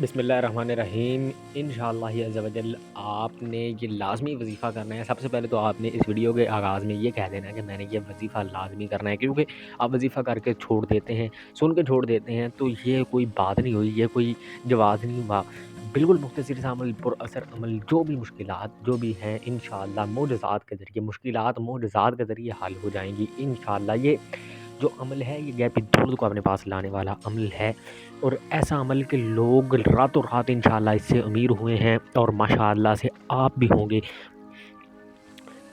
बिस्मिल्लाहिर्रहमानिर्रहीम। इंशाअल्लाह अज़्ज़ व जल आपने ये लाज़मी वज़ीफ़ा करना है। सबसे पहले तो आपने इस वीडियो के आगाज़ में ये कह देना है कि मैंने ये वज़ीफ़ा लाज़मी करना है, क्योंकि आप वज़ीफ़ा करके छोड़ देते हैं, सुन के छोड़ देते हैं, तो ये कोई बात नहीं हुई, ये कोई जवाज़ नहीं हुआ। बिल्कुल मुख्तसर सा अमल, पुरअसर अमल, जो भी मुश्किलात जो भी हैं इंशाअल्लाह मोजज़ात के ज़रिए, मुश्किलात मोजज़ात के ज़रिए हल हो जाएँगी इंशाअल्लाह। ये जो अमल है ये गैबी दौलत को अपने पास लाने वाला अमल है, और ऐसा अमल के लोग रातों रात इंशाअल्लाह इससे अमीर हुए हैं, और माशाअल्लाह से आप भी होंगे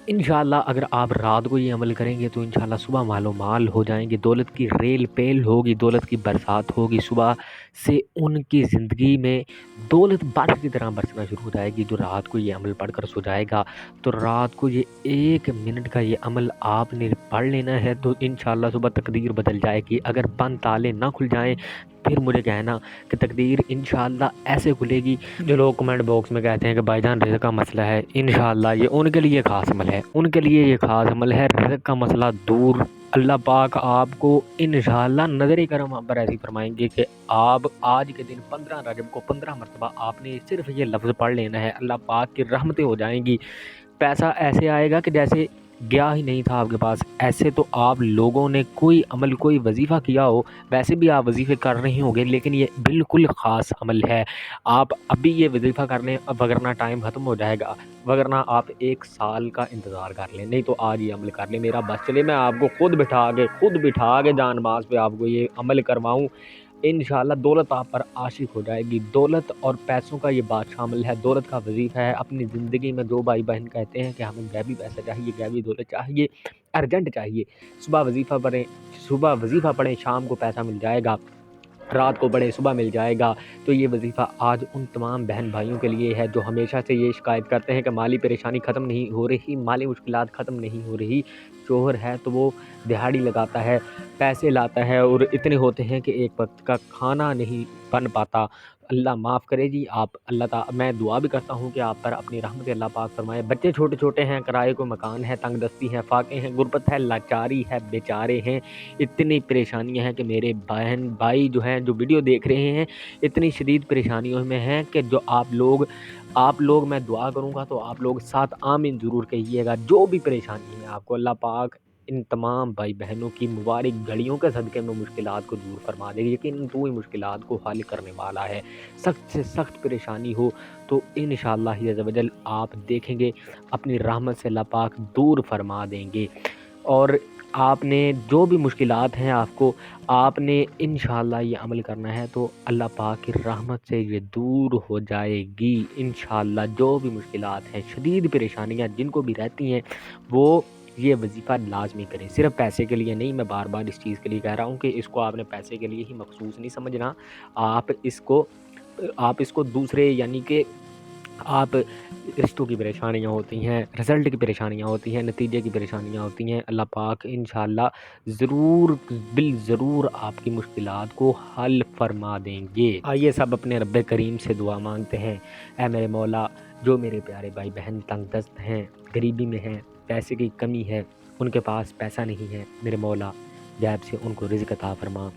इंशाअल्लाह। अगर आप रात को ये अमल करेंगे तो इंशाअल्लाह सुबह मालो माल हो जाएंगे, दौलत की रेल पेल होगी, दौलत की बरसात होगी, सुबह से उनकी ज़िंदगी में दौलत बारिश की तरह बरसना शुरू हो जाएगी। जो रात को ये अमल पढ़कर सो जाएगा, तो रात को ये 1 मिनट का ये अमल आपने पढ़ लेना है, तो इंशाअल्लाह सुबह तकदीर बदल जाएगी। अगर बंद ताले ना खुल जाएँ फिर मुझे कहना कि तकदीर इंशाअल्लाह ऐसे खुलेगी। जो लोग कमेंट बॉक्स में कहते हैं कि भाईजान रिज़्क़ का मसला है, इंशाअल्लाह ये उनके लिए ख़ास अमल है, उनके लिए ये ख़ास अमल है। रिज़्क़ का मसला दूर, अल्लाह पाक आपको इंशाअल्लाह नज़र करम आप पर ऐसी फरमाएंगे कि आप आज के दिन 15 रजब को 15 मरतबा आपने सिर्फ ये लफ्ज़ पढ़ लेना है, अल्लाह पाक की रहमतें हो जाएंगी। पैसा ऐसे आएगा कि जैसे गया ही नहीं था आपके पास। ऐसे तो आप लोगों ने कोई अमल, कोई वजीफ़ा किया हो, वैसे भी आप वजीफ़े कर रहे होंगे, लेकिन ये बिल्कुल ख़ास अमल है। आप अभी ये वजीफ़ा कर लें, अब वगरना टाइम ख़त्म हो जाएगा, वगरना आप 1 साल का इंतज़ार कर लें। नहीं तो आज ये अमल कर लें, मेरा बस चले, मैं आपको खुद बिठा के जानबाज पे आपको ये अमल करवाऊँ। इंशाअल्लाह दौलत आप पर आशिक हो जाएगी। दौलत और पैसों का ये बादशाह अमल है, दौलत का वजीफ़ा है। अपनी ज़िंदगी में जो भाई बहन कहते हैं कि हमें गैबी पैसा चाहिए, गैबी दौलत चाहिए, अर्जेंट चाहिए, सुबह वजीफ़ा पढ़ें, सुबह वजीफ़ा पढ़ें, शाम को पैसा मिल जाएगा, रात को पढ़ें, सुबह मिल जाएगा। तो ये वजीफ़ा आज उन तमाम बहन भाइयों के लिए है जो हमेशा से ये शिकायत करते हैं कि माली परेशानी ख़त्म नहीं हो रही, माली मुश्किलात ख़त्म नहीं हो रही। शोहर है तो वो दिहाड़ी लगाता है, पैसे लाता है, और इतने होते हैं कि एक वक्त का खाना नहीं बन पाता। अल्लाह माफ़ करे जी। आप अल्लाह ता मैं दुआ भी करता हूँ कि आप पर अपनी रहमत अल्लाह पाक फरमाए। बच्चे छोटे छोटे हैं, किराए को मकान है, तंग दस्ती है, फाके हैं, गुर्बत है, लाचारी है, बेचारे हैं, इतनी परेशानियां हैं कि मेरे बहन भाई जो हैं, जो वीडियो देख रहे हैं, इतनी शदीद परेशानियों में हैं कि जो आप लोग मैं दुआ करूंगा तो आप लोग साथ आमीन ज़रूर कहिएगा। जो भी परेशानी है आपको, अल्लाह पाक इन तमाम भाई बहनों की मुबारक घड़ियों के सदक़े में मुश्किलात को दूर फरमा दे। यकीनन तू ही मुश्किलात को हल करने वाला है। सख्त से सख्त परेशानी हो तो इंशाअल्लाह अज़्ज़ व जल आप देखेंगे अपनी रहमत से अल्लाह पाक दूर फरमा देंगे। और आपने जो भी मुश्किलात हैं आपको, आपने इंशाअल्लाह ये अमल करना है, तो अल्लाह पाक की रहमत से ये दूर हो जाएगी इंशाअल्लाह। जो भी मुश्किलात हैं, शदीद परेशानियाँ जिनको भी रहती हैं, वो ये वजीफ़ा लाजमी करें। सिर्फ पैसे के लिए नहीं, मैं बार बार इस चीज़ के लिए कह रहा हूँ कि इसको आपने पैसे के लिए ही मखसूस नहीं समझना। आप इसको दूसरे, यानी कि आप रिश्तों की परेशानियाँ होती हैं, रिज़ल्ट की परेशानियाँ होती हैं, नतीजे की परेशानियाँ होती हैं, अल्लाह पाक इंशाअल्लाह ज़रूर ज़रूर आपकी मुश्किलात को हल फरमा देंगे। आइए सब अपने रब्बे करीम से दुआ मांगते हैं। ऐ मेरे मौला, जो मेरे प्यारे भाई बहन तंगदस्त हैं, गरीबी में हैं, पैसे की कमी है, उनके पास पैसा नहीं है, मेरे मौला गैब से उनको रिज़्क़ अता फरमा,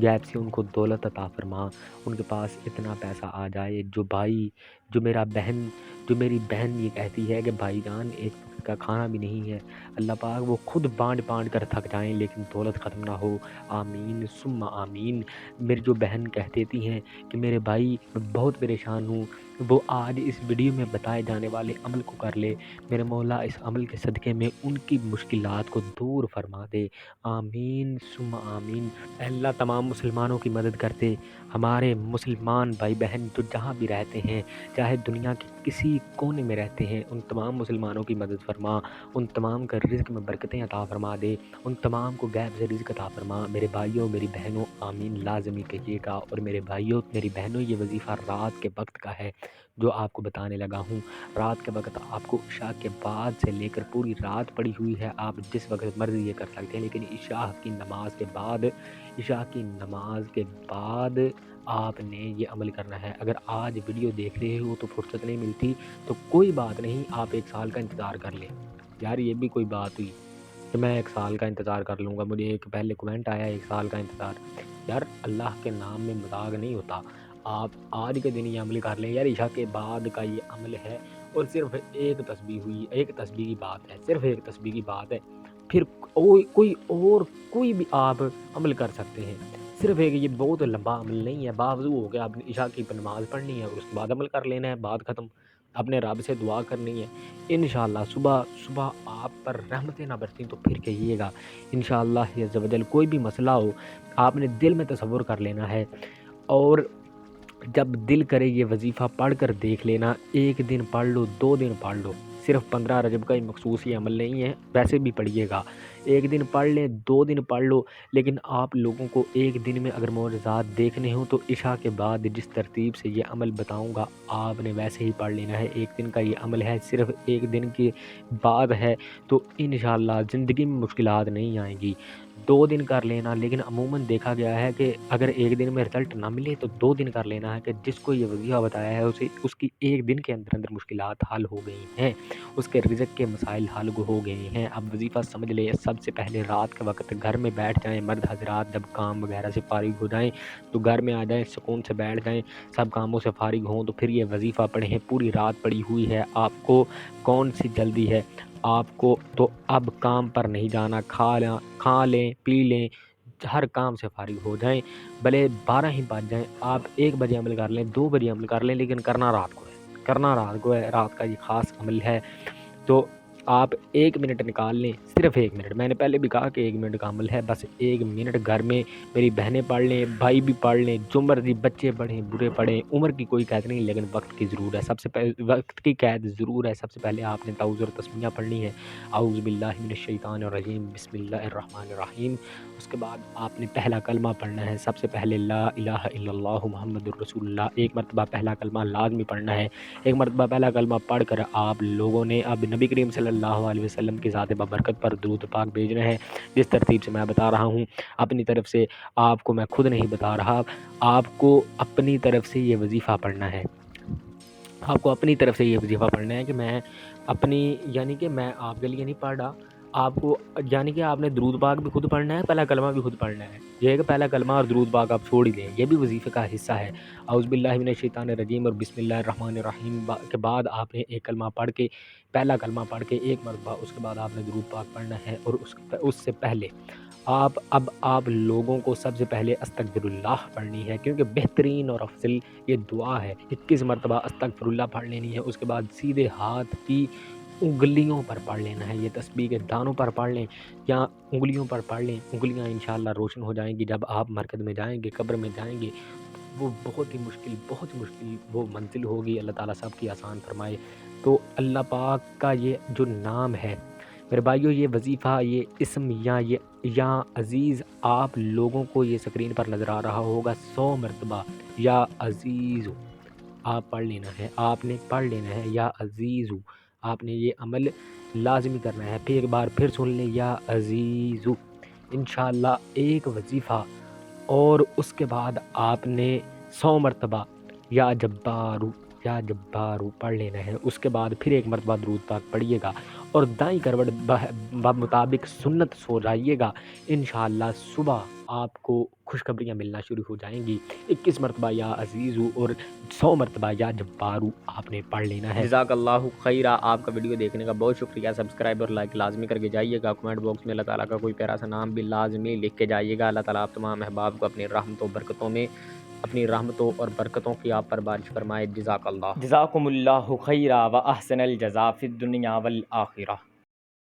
गैब से उनको दौलत अता फरमा। उनके पास इतना पैसा आ जाए, जो मेरी बहन ये कहती है कि भाईजान एक वक्त का खाना भी नहीं है, अल्लाह पाक वो खुद बाँट कर थक जाएं लेकिन दौलत ख़त्म ना हो। आमीन सुम्मा आमीन। मेरी जो बहन कह देती हैं कि मेरे भाई मैं बहुत परेशान हूँ, वो आज इस वीडियो में बताए जाने वाले अमल को कर ले। मेरे मौला इस अमल के सदक़े में उनकी मुश्किलात को दूर फरमा दे। आमीन सुम्मा आमीन। अल्लाह तमाम मुसलमानों की मदद करते, हमारे मुसलमान भाई बहन जो जहाँ भी रहते हैं, चाहे दुनिया के किसी कोने में रहते हैं, उन तमाम मुसलमानों की मदद फरमा, उन तमाम का रिज़्क़ में बरकतें अता फरमा दे, उन तमाम को गैब से रिज़्क़ अता फरमा। मेरे भाइयों मेरी बहनों आमीन लाज़मी कहिएगा। और मेरे भाइयों मेरी बहनों, ये वजीफ़ा रात के वक्त का है जो आपको बताने लगा हूँ। रात के वक्त आपको इशा के बाद से लेकर पूरी रात पड़ी हुई है, आप जिस वक्त मर्ज़ी ये कर सकते हैं, लेकिन इशा की नमाज के बाद आपने ये अमल करना है। अगर आज वीडियो देख रहे हो तो फुर्सत नहीं मिलती, तो कोई बात नहीं, आप 1 साल का इंतज़ार कर लें। यार ये भी कोई बात हुई कि मैं 1 साल का इंतज़ार कर लूँगा। मुझे एक पहले कमेंट आया 1 साल का इंतज़ार। यार अल्लाह के नाम में मजाक नहीं होता। آپ آج کے دن یہ عمل کر لیں، یار عشاء کے بعد کا یہ عمل ہے، اور صرف ایک تسبیح کی بات ہے، صرف ایک تسبیح کی بات ہے، پھر کوئی بھی آپ عمل کر سکتے ہیں، صرف ایک یہ بہت لمبا عمل نہیں ہے، باوضو ہو کے آپ نے عشاء کی نماز پڑھنی ہے اور اس کے بعد عمل کر لینا ہے، بات ختم، اپنے رب سے دعا کرنی ہے، انشاءاللہ صبح آپ پر رحمتیں نہ برسیں تو پھر کہیے گا، انشاءاللہ عز و جل کوئی بھی مسئلہ ہو آپ نے دل میں تصور کر لینا ہے، اور جب دل کرے یہ وظیفہ پڑھ کر دیکھ لینا، ایک دن پڑھ لو 2 دن پڑھ لو، صرف 15 رجب کا ہی مخصوص یہ عمل نہیں ہے، ویسے بھی پڑھیے گا، ایک دن پڑھ لیں 2 دن پڑھ لو، لیکن آپ لوگوں کو ایک دن میں اگر معجزات دیکھنے ہوں تو عشاء کے بعد جس ترتیب سے یہ عمل بتاؤں گا آپ نے ویسے ہی پڑھ لینا ہے، ایک دن کا یہ عمل ہے، صرف ایک دن کی بات ہے، تو انشاءاللہ زندگی میں مشکلات نہیں آئیں گی، 2 دن کر لینا، لیکن عموماً دیکھا گیا ہے کہ اگر ایک دن میں رزلٹ نہ ملے تو 2 دن کر لینا ہے، کہ جس کو یہ وظیفہ بتایا ہے اس کی ایک دن کے اندر مشکلات حل ہو گئی ہیں، اس کے رزق کے مسائل حل ہو گئے ہیں۔ اب وظیفہ سمجھ لے، سب سے پہلے رات کے وقت گھر میں بیٹھ جائیں، مرد حضرات جب کام وغیرہ سے فارغ ہو جائیں تو گھر میں آ جائیں، سکون سے بیٹھ جائیں، سب کاموں سے فارغ ہوں تو پھر یہ وظیفہ پڑھیں، پوری رات پڑی ہوئی ہے، آپ کو کون سی جلدی ہے، آپ کو تو اب کام پر نہیں جانا، کھا لیں پی لیں، ہر کام سے فارغ ہو جائیں، بھلے 12 ہی بج جائیں، آپ 1 بجے عمل کر لیں، 2 بجے عمل کر لیں، لیکن کرنا رات کو ہے، رات کا یہ خاص عمل ہے، تو آپ 1 منٹ نکال لیں، صرف 1 منٹ، میں نے پہلے بھی کہا کہ 1 منٹ کا عمل ہے، بس 1 منٹ گھر میں میری بہنیں پڑھ لیں، بھائی بھی پڑھ لیں، جو مرضی بچے پڑھیں برے پڑھیں، عمر کی کوئی قید نہیں، لیکن وقت کی ضرور ہے، سب سے پہلے وقت کی قید ضرور ہے، سب سے پہلے آپ نے تعوذ اور تسمیہ پڑھنی ہے، اعوذ باللہ من الشیطان الرجیم بسم اللہ الرحمن الرحیم، اس کے بعد آپ نے پہلا کلمہ پڑھنا ہے، سب سے پہلے لا الہ الا اللہ محمد الرسول اللہ، ایک مرتبہ پہلا کلمہ لازمی پڑھنا ہے، ایک مرتبہ پہلا کلمہ پڑھ کر آپ لوگوں نے اب نبی کریم صلی اللہ علیہ وسلم کی ذات بابرکت پر درود پاک بھیجنا ہے، جس ترتیب سے میں بتا رہا ہوں، اپنی طرف سے آپ کو میں خود نہیں بتا رہا، آپ کو اپنی طرف سے یہ وظیفہ پڑھنا ہے، آپ کو اپنی طرف سے یہ وظیفہ پڑھنا ہے، کہ میں یعنی کہ میں آپ کے لیے نہیں پڑھ رہا، آپ کو یعنی کہ آپ نے درود پاک بھی خود پڑھنا ہے، پہلا کلمہ بھی خود پڑھنا ہے، یہ ہے کہ پہلا کلمہ اور درود پاک آپ چھوڑ ہی دیں، یہ بھی وظیفے کا حصہ ہے، اعوذ باللہ من الشیطان الرجیم اور بسم اللہ الرحمن الرحیم کے بعد آپ نے ایک کلمہ پڑھ کے، پہلا کلمہ پڑھ کے ایک مرتبہ، اس کے بعد آپ نے درود پاک پڑھنا ہے، اور اس سے پہلے آپ لوگوں کو سب سے پہلے استغفر اللہ پڑھنی ہے، کیونکہ بہترین اور افضل یہ دعا ہے، 21 مرتبہ استغفر اللہ پڑھ لینی ہے، اس کے بعد سیدھے ہاتھ کی انگلیوں پر پڑھ لینا ہے، یہ تسبیح کے دانوں پر پڑھ لیں یا انگلیوں پر پڑھ لیں، انگلیاں انشاءاللہ روشن ہو جائیں گی، جب آپ مرکز میں جائیں گے، قبر میں جائیں گے، وہ بہت مشکل وہ منزل ہوگی، اللہ تعالیٰ سب کی آسان فرمائے، تو اللہ پاک کا یہ جو نام ہے میرے بھائیو، یہ وظیفہ، یہ اسم یا عزیز، آپ لوگوں کو یہ سکرین پر نظر آ رہا ہوگا، 100 مرتبہ یا عزیز آپ پڑھ لینا ہے، آپ نے پڑھ لینا ہے، یا عزیز آپ نے یہ عمل لازمی کرنا ہے، پھر ایک بار پھر سن لیں، یا عزیز، انشاءاللہ ایک وظیفہ، اور اس کے بعد آپ نے 100 مرتبہ یا جبارو پڑھ لینا ہے، اس کے بعد پھر ایک مرتبہ درود پاک پڑھیے گا، اور دائیں کروٹ مطابق سنت سو جائیے گا، انشاءاللہ صبح آپ کو خوشخبریاں ملنا شروع ہو جائیں گی، 21 مرتبہ یا عزیزو اور 100 مرتبہ یا جبارو آپ نے پڑھ لینا ہے۔ جزاک اللہ خیرہ، آپ کا ویڈیو دیکھنے کا بہت شکریہ، سبسکرائب اور لائک لازمی کر کے جائیے گا، کمنٹ باکس میں اللہ تعالیٰ کا کوئی پیارا سا نام بھی لازمی لکھ کے جائیے گا، اللہ تعالیٰ آپ تمام احباب کو اپنی رحمتوں اور برکتوں کی آپ پر بارش فرمائے، جزاک اللہ، جزاکم اللہ خیرہ و احسن الجزاء فی الدنیا والآخرہ۔